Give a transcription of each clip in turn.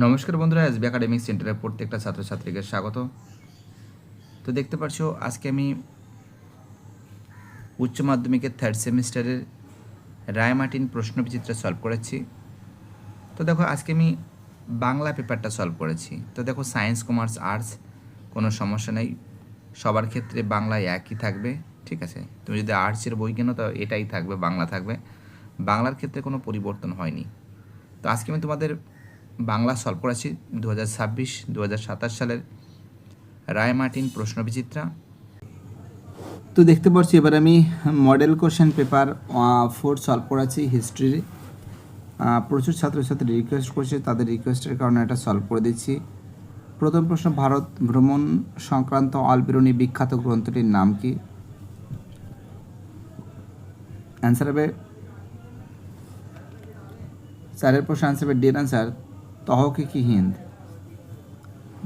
নমস্কার বন্ধুরা, SB academic সেন্টারের প্রত্যেকটা ছাত্রছাত্রীকে স্বাগত। তো দেখতে পাচ্ছ আজকে আমি উচ্চ মাধ্যমিকের থার্ড সেমিস্টারের রায়মার্টিন প্রশ্নবিচিত্র সলভ করেছি। তো দেখো আজকে আমি বাংলা পেপারটা সলভ করেছি। তো দেখো সায়েন্স, কমার্স, আর্টস কোনো সমস্যা নেই, সবার ক্ষেত্রে বাংলায় একই থাকবে। ঠিক আছে, তুমি যদি আর্টসের বই কেনো তো এটাই থাকবে, বাংলা থাকবে, বাংলার ক্ষেত্রে কোনো পরিবর্তন হয়নি। তো আজকে আমি তোমাদের বাংলা সলভ করেছি 2026-2027 সালের রায়মার্টিন প্রশ্নবিচিত্রা। তো দেখতে পাচ্ছি এবার আমি মডেল কোশ্চেন পেপার 4 সলভ করেছি হিস্ট্রির। প্রচুর ছাত্রছাত্রী রিকোয়েস্ট করছে, তাদের রিকোয়েস্টের কারণে এটা সলভ করে দিচ্ছি। প্রথম প্রশ্ন, ভারত ভ্রমণ সংক্রান্ত আলবেরুনি বিখ্যাত গ্রন্থটির নাম কি? অ্যান্সার হবে, চারের প্রশ্ন অ্যান্সার হবে ডির অ্যান্সার তহকিকি হিন্দ।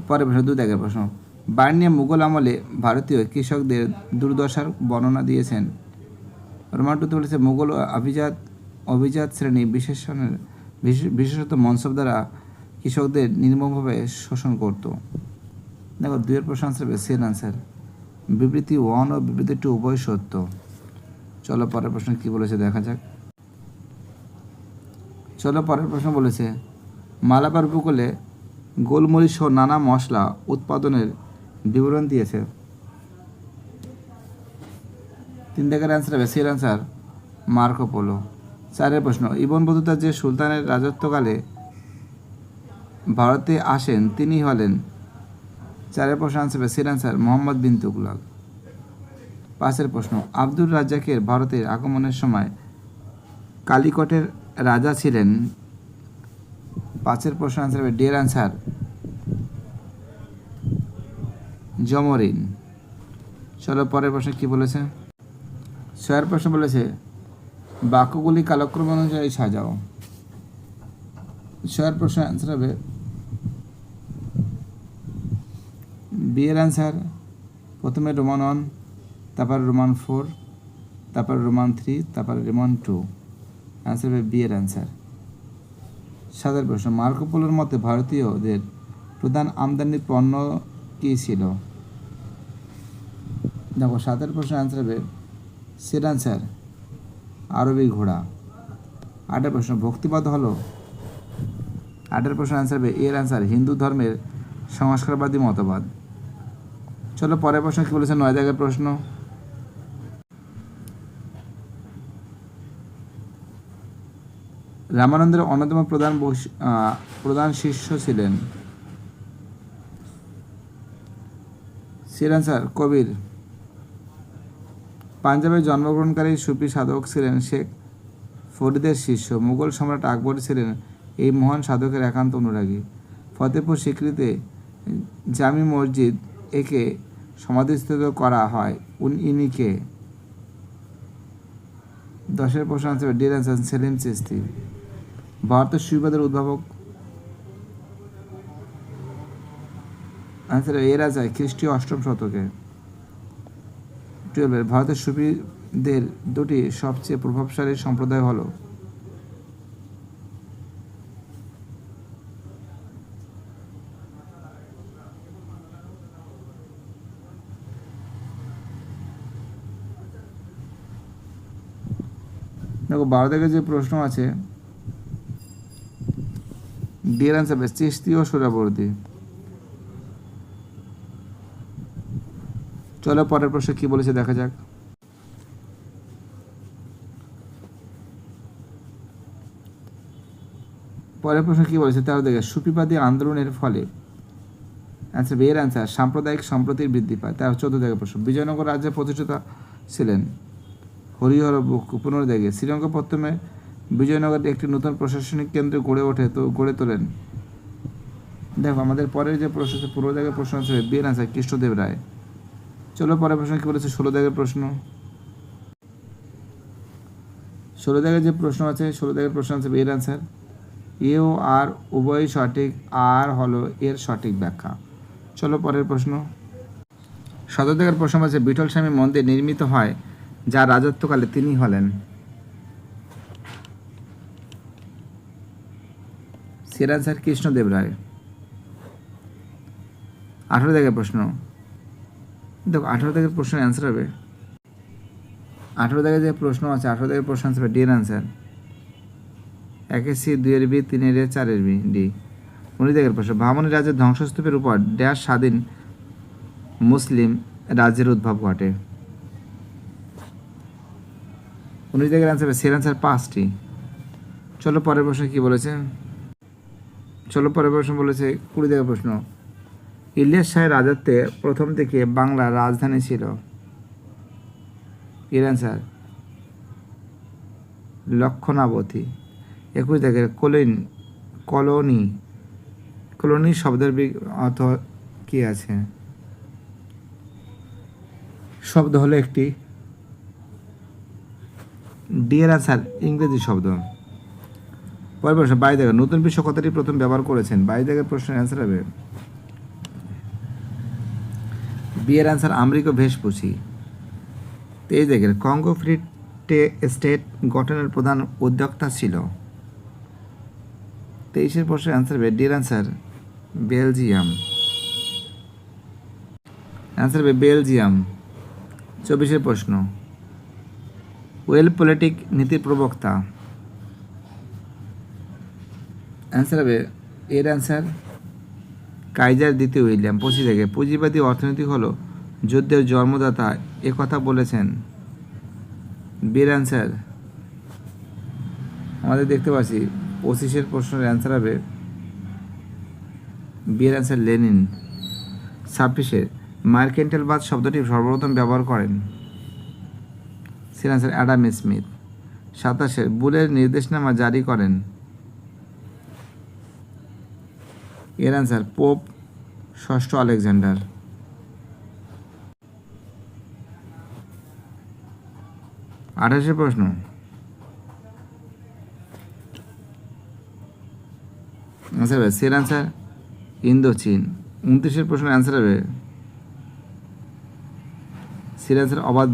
পরের প্রশ্ন, 2 দাগের প্রশ্ন, বার্নিয়া মুঘল আমলে ভারতীয় কৃষকদের দুর্দশার বর্ণনা দিয়েছেন। রোমান্টুতে বলেছে মুঘল অভিজাত শ্রেণী বিশেষত মনসব দ্বারা কৃষকদের নির্মমভাবে শোষণ করত। দেখো 2 প্রশ্ন আনসার হবে সেন আনসার, বিবৃতি 1 ও বিবৃতি 2 উভয় সত্য। চলো পরের প্রশ্ন কি বলেছে দেখা যাক। চলো পরের প্রশ্ন বলেছে, মালাবার উপকূলে গোলমরিচ সহ নানা মশলা উৎপাদনের বিবরণ দিয়েছে। 3 দাগের অ্যান্সার হবে সের অ্যান্সার মার্কো পোলো। 4 প্রশ্ন, ইবন বতুতা যে সুলতানের রাজত্বকালে ভারতে আসেন তিনি হলেন। 4 প্রশ্ন আনসার হবে সের অ্যান্সার মোহাম্মদ বিন তুগলক। 5 প্রশ্ন, আব্দুর রাজ্জাকের ভারতের আগমনের সময় কালিকটের রাজা ছিলেন। 5 প্রশ্ন আনসার হবে ডির অ্যান্সার জমরিন। চলো পরের প্রশ্ন কি বলেছে। 6 প্রশ্ন বলেছে বাক্যগুলি কালক্রম অনুযায়ী সাজাও। 6 প্রশ্ন অ্যান্সার হবে বি এর অ্যান্সার, প্রথমে রোমান 1, তারপর রোমান 4, তারপর রোমান 3, তারপর রোমান 2। অ্যান্সার হবে বি এর অ্যান্সার। 7 প্রশ্ন, মার্কো পোলোর মতে ভারতীয়দের প্রধান আমদানি পণ্য কী ছিল? দেখো 7 প্রশ্ন অ্যান্সার হবে সের অ্যান্সার আরবি ঘোড়া। 8 প্রশ্ন, ভক্তিবাদ হলো। 8 প্রশ্ন অ্যান্সার হবে এর অ্যান্সার হিন্দু ধর্মের সংস্কারবাদী মতবাদ। চলো পরের প্রশ্ন কি বলেছে। 9 দাগের প্রশ্ন, রামানন্দের অন্যতম প্রধান শিষ্য ছিলেন। সের অ্যান্সার কবির। পাঞ্জাবে জন্মগ্রহণকারী সুফি সাধক ছিলেন শেখ ফরিদের শিষ্য। মুঘল সম্রাট আকবর ছিলেন এই মহান সাধকের একান্ত অনুরাগী। ফতেপুর সিক্রিতে জামি মসজিদ একে সমাধিস্থিত করা হয়। ইনি কে? 10 প্রশ্ন আনসার ডির অ্যান্সার সেলিম চিশতি। ভারতের সুফিবাদের উদ্ভাবক। আনসার এর আছে খ্রিস্টীয় 8ম শতকে। 12 ভারতের সুফিদের 2টি সবচেয়ে প্রভাবশালী সম্প্রদায় হলো। দেখো 12 থেকে যে প্রশ্ন আছে ডির অ্যান্সার হবে চিশতি ও সোহরাবর্দী। চলো পরের প্রশ্ন কি বলেছে দেখা যাক। পরের প্রশ্ন কি বলেছে তাহলে দেখে, সুফিবাদী আন্দোলনের ফলে অ্যান্সার এর অ্যান্সার সাম্প্রদায়িক সম্প্রতির বৃদ্ধি পায়। তার 14 দাগের প্রশ্ন, বিজয়নগর রাজ্যের প্রতিষ্ঠাতা ছিলেন হরিহর বুক্কু। 15 দাগে, শ্রীরঙ্গপত্তমে বিজয়নগরে একটি নতুন প্রশাসনিক কেন্দ্র গড়ে তোলেন। দেখো আমাদের পরের যে প্রশ্ন 15 দাগের প্রশ্ন আছে বি এর অ্যান্সার কৃষ্ণদেব রায়। চলো পরের প্রশ্ন কি বলেছে। 16 দাগের প্রশ্ন, 16 দাগের যে প্রশ্ন আছে 16 দাগের প্রশ্ন আছে এর অ্যান্সার এ ও আর উভয়ই সঠিক, আর হলো এর সঠিক ব্যাখ্যা। চলো পরের প্রশ্ন। 17 দাগের প্রশ্ন আছে বিঠল স্বামী মন্দির নির্মিত হয় যার রাজত্বকালে তিনি হলেন। এর অ্যান্সার কৃষ্ণদেব রায়। 18 দাগের প্রশ্ন, দেখো 18 দাগের প্রশ্নের অ্যান্সার হবে 18 দাগের যে প্রশ্ন আছে 18 দাগের প্রশ্ন অ্যান্সার হবে ডি এর অ্যান্সার। 1-এর সি, 2-এর বি, 3-এর এ, 4-এর বি, ডি। 19 দাগের প্রশ্ন, বামনী রাজ্যের ধ্বংসস্তূপের উপর ড্যাশ স্বাধীন মুসলিম রাজ্যের উদ্ভব ঘটে। 19 দাগের অ্যান্সার হবে সি এর অ্যান্সার 5টি। চলো পরের প্রশ্ন কি বলেছে, বলেছে 20 দাগের প্রশ্ন, ইলিয়াস শাহের রাজত্বে প্রথম থেকে বাংলার রাজধানী ছিল। এর অ্যান্সার লক্ষণাবতী। 21 দাগের কলোনি শব্দের অর্থ কি আছে? শব্দ হলো একটি। ডি এর অ্যান্সার ইংরেজি শব্দ। পরের প্রশ্ন 22 দাগের, নতুন বিশ্ব কথাটি প্রথম ব্যবহার করেছেন। 22 দাগের প্রশ্নের অ্যান্সার হবে বি এর অ্যান্সার আমেরিকা ভেসপুসি। 23 দাগের, কঙ্গো ফ্রি স্টেট গঠনের প্রধান উদ্যোক্তা ছিল। 23-এর প্রশ্নের অ্যান্সার হবে ডি এর অ্যান্সার বেলজিয়াম। 24-এর প্রশ্ন, ওয়েল পলিটিক নীতির প্রবক্তা। অ্যান্সার হবে এর অ্যান্সার কাইজার দ্বিতীয় উইলিয়াম। 25 থেকে, পুঁজিবাদী অর্থনীতি হলো যুদ্ধের জন্মদাতা এ কথা বলেছেন। বির অ্যান্সার আমাদের দেখতে পাচ্ছি 25-এর প্রশ্নের অ্যান্সার হবে বির অ্যান্সার লেনিন। 26-এর, মার্কেন্টাইলবাদ শব্দটি সর্বপ্রথম ব্যবহার করেন। সির অ্যান্সার অ্যাডাম স্মিথ। 27-এর, বুলের নির্দেশনামা জারি করেন। এর অ্যান্সার পোপ 6 আলেকজান্ডার। 28-এর প্রশ্ন, অ্যান্সার হবে সির অ্যান্সার ইন্দোচীন। 29-এর প্রশ্নের অ্যান্সার হবে সির অ্যান্সার অবাধ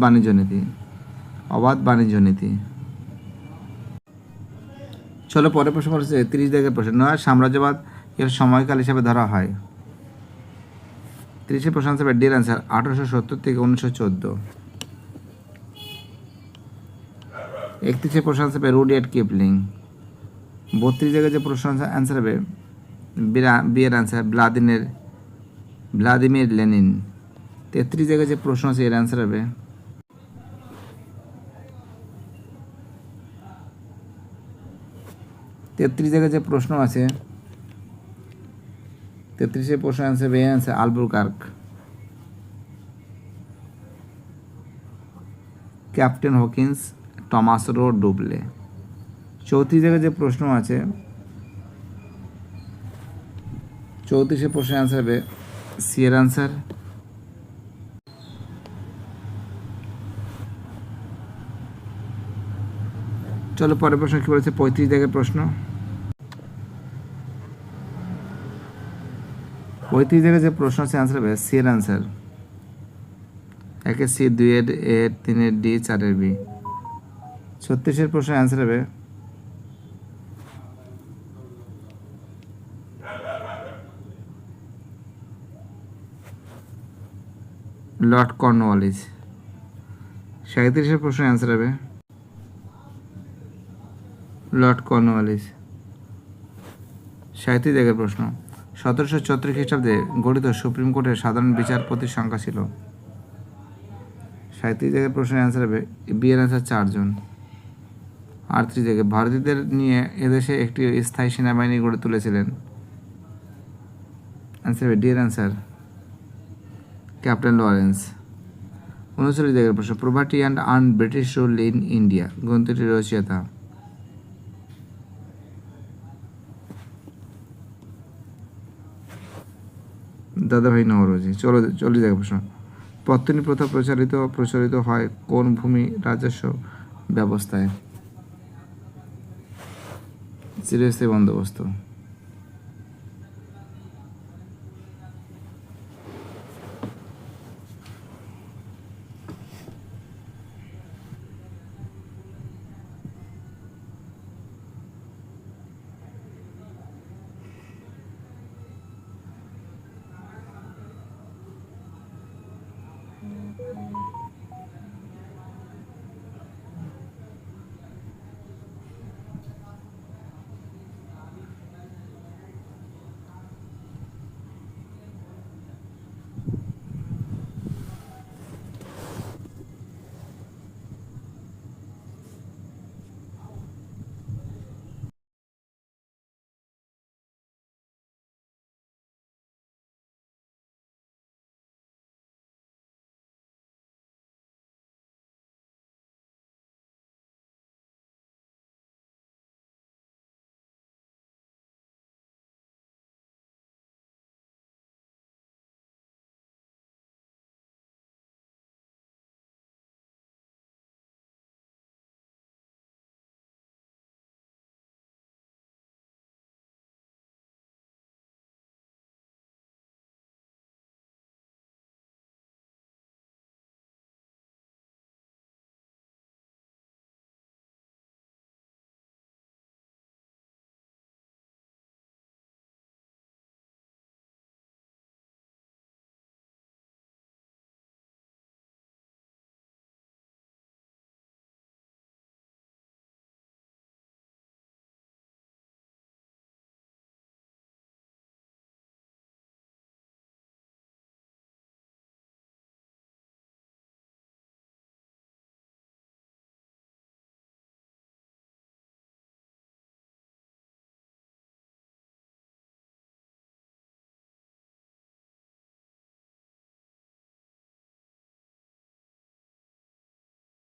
বাণিজ্য নীতি। চলো পরের প্রশ্ন বলেছে 30 দাগের প্রশ্ন, নয়া সাম্রাজ্যবাদ এর সময়কাল হিসাবে ধরা হয়। 30-এর প্রশ্ন অ্যান্সার হবে ডি এর অ্যান্সার 1870 থেকে 1914। 31-এর প্রশ্ন অ্যান্সার হবে রুডিয়ার্ড কিপলিং। 32 জায়গায় যে প্রশ্ন অ্যান্সার হবে বি এর অ্যান্সার ভ্লাদিমির লেনিন। 33 জায়গায় যে প্রশ্ন আছে এর অ্যান্সার হবে 33 জায়গায় যে প্রশ্ন আছে 33-এর প্রশ্ন অ্যান্সার হবে answer Albuquerque. Captain Hawkins, Thomas Roe Dupleix. 34 জায়গায় যে প্রশ্ন আছে 34-এর প্রশ্নের অ্যান্সার হবে সি এর অ্যান্সার চলো পরের প্রশ্ন কি বলেছে 35 জায়গায় প্রশ্ন। 35 জায়গায় যে প্রশ্ন আছে অ্যান্সার হবে সি এর অ্যান্সার 1-এর সি, 2-এর এ, 3-এর ডি, 4-এর বি। 36-এর প্রশ্নের অ্যান্সার হবে লর্ড কর্নওয়ালিস। 37-এর প্রশ্নের অ্যান্সার হবে লর্ড কর্নওয়ালিস। 37 জায়গার প্রশ্ন, 1774 খ্রিস্টাব্দে গঠিত সুপ্রিম কোর্টের সাধারণ বিচারপতির সংখ্যা ছিল। 37 জায়গার প্রশ্নের অ্যান্সার হবে বি এর অ্যান্সার 4 জন। 38 জায়গায় ভারতীয়দের নিয়ে এদেশে একটি স্থায়ী সেনাবাহিনী গড়ে তুলেছিলেন। অ্যান্সার হবে ডি এর অ্যান্সার ক্যাপ্টেন লরেন্স। 39 জায়গার প্রশ্ন, poverty and un British rule in India গ্রন্থটির রচয়িতা। দাদাভাই নওরোজি। 40 জায়গার প্রশ্ন, পত্তনি প্রথা প্রচলিত হয় কোন ভূমি রাজস্ব ব্যবস্থায়? সিরিয়াসলি বন্দোবস্ত।